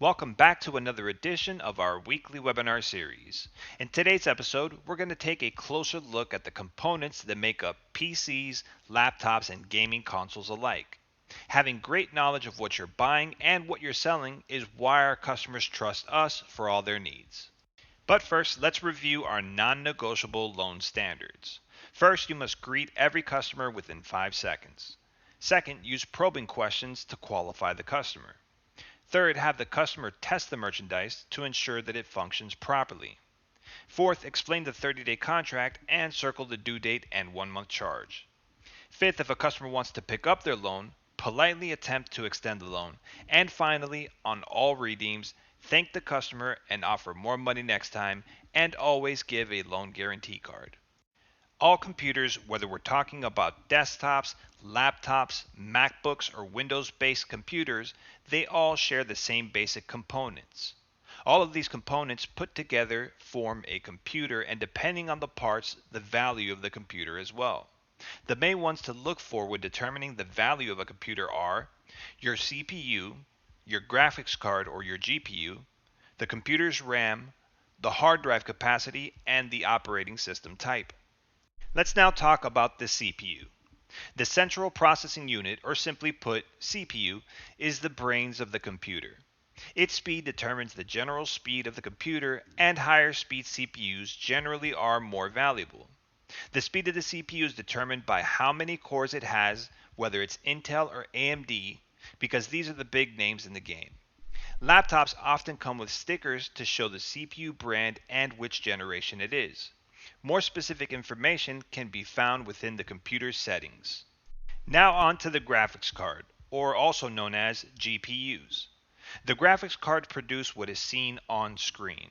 Welcome back to another edition of our weekly webinar series. In today's episode, we're going to take a closer look at the components that make up PCs, laptops, and gaming consoles alike. Having great knowledge of what you're buying and what you're selling is why our customers trust us for all their needs. But first, let's review our non-negotiable loan standards. First, you must greet every customer within 5 seconds. Second, use probing questions to qualify the customer. Third, have the customer test the merchandise to ensure that it functions properly. Fourth, explain the 30-day contract and circle the due date and 1-month charge. Fifth, if a customer wants to pick up their loan, politely attempt to extend the loan. And finally, on all redeems, thank the customer and offer more money next time, and always give a loan guarantee card. All computers, whether we're talking about desktops, laptops, MacBooks, or Windows-based computers, they all share the same basic components. All of these components put together form a computer, and depending on the parts, the value of the computer as well. The main ones to look for when determining the value of a computer are your CPU, your graphics card or your GPU, the computer's RAM, the hard drive capacity, and the operating system type. Let's now talk about the CPU. The Central Processing Unit, or simply put, CPU, is the brains of the computer. Its speed determines the general speed of the computer, and higher speed CPUs generally are more valuable. The speed of the CPU is determined by how many cores it has, whether it's Intel or AMD, because these are the big names in the game. Laptops often come with stickers to show the CPU brand and which generation it is. More specific information can be found within the computer's settings. Now on to the graphics card, or also known as GPUs. The graphics cards produce what is seen on screen.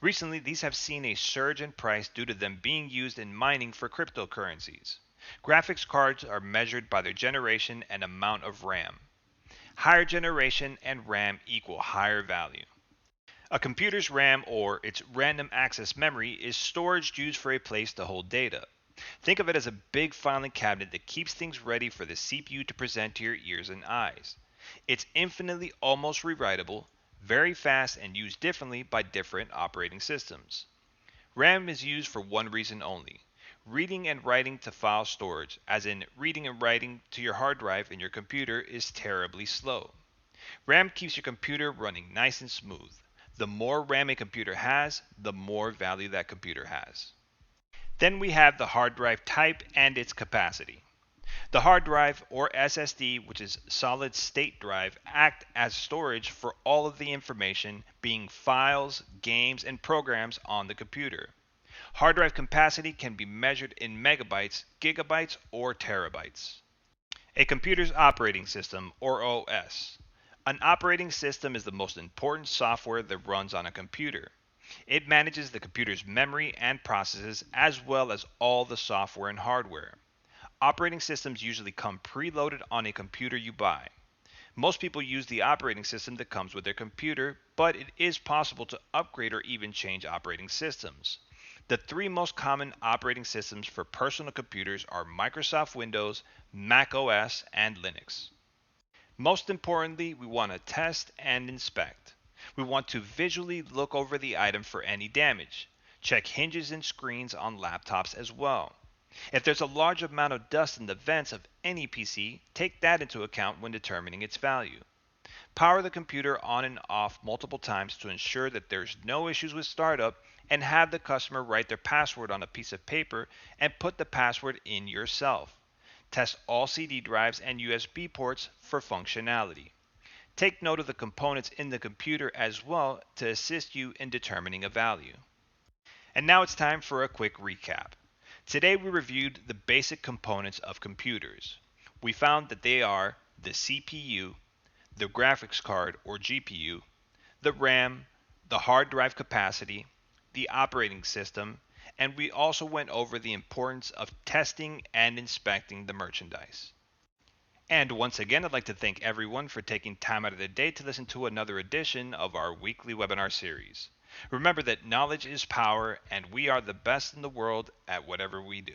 Recently, these have seen a surge in price due to them being used in mining for cryptocurrencies. Graphics cards are measured by their generation and amount of RAM. Higher generation and RAM equal higher value. A computer's RAM, or its random access memory, is storage used for a place to hold data. Think of it as a big filing cabinet that keeps things ready for the CPU to present to your ears and eyes. It's infinitely almost rewritable, very fast, and used differently by different operating systems. RAM is used for one reason only: reading and writing to file storage, as in reading and writing to your hard drive in your computer is terribly slow. RAM keeps your computer running nice and smooth. The more RAM a computer has, the more value that computer has. Then we have the hard drive type and its capacity. The hard drive, or SSD, which is solid state drive, act as storage for all of the information, being files, games, and programs on the computer. Hard drive capacity can be measured in megabytes, gigabytes, or terabytes. A computer's operating system, or OS. An operating system is the most important software that runs on a computer. It manages the computer's memory and processes, as well as all the software and hardware. Operating systems usually come preloaded on a computer you buy. Most people use the operating system that comes with their computer, but it is possible to upgrade or even change operating systems. The three most common operating systems for personal computers are Microsoft Windows, Mac OS, and Linux. Most importantly, we want to test and inspect. We want to visually look over the item for any damage. Check hinges and screens on laptops as well. If there's a large amount of dust in the vents of any PC, take that into account when determining its value. Power the computer on and off multiple times to ensure that there's no issues with startup, and have the customer write their password on a piece of paper and put the password in yourself. Test all CD drives and USB ports for functionality. Take note of the components in the computer as well to assist you in determining a value. And now it's time for a quick recap. Today we reviewed the basic components of computers. We found that they are the CPU, the graphics card or GPU, the RAM, the hard drive capacity, the operating system, and we also went over the importance of testing and inspecting the merchandise. And once again, I'd like to thank everyone for taking time out of their day to listen to another edition of our weekly webinar series. Remember that knowledge is power, and we are the best in the world at whatever we do.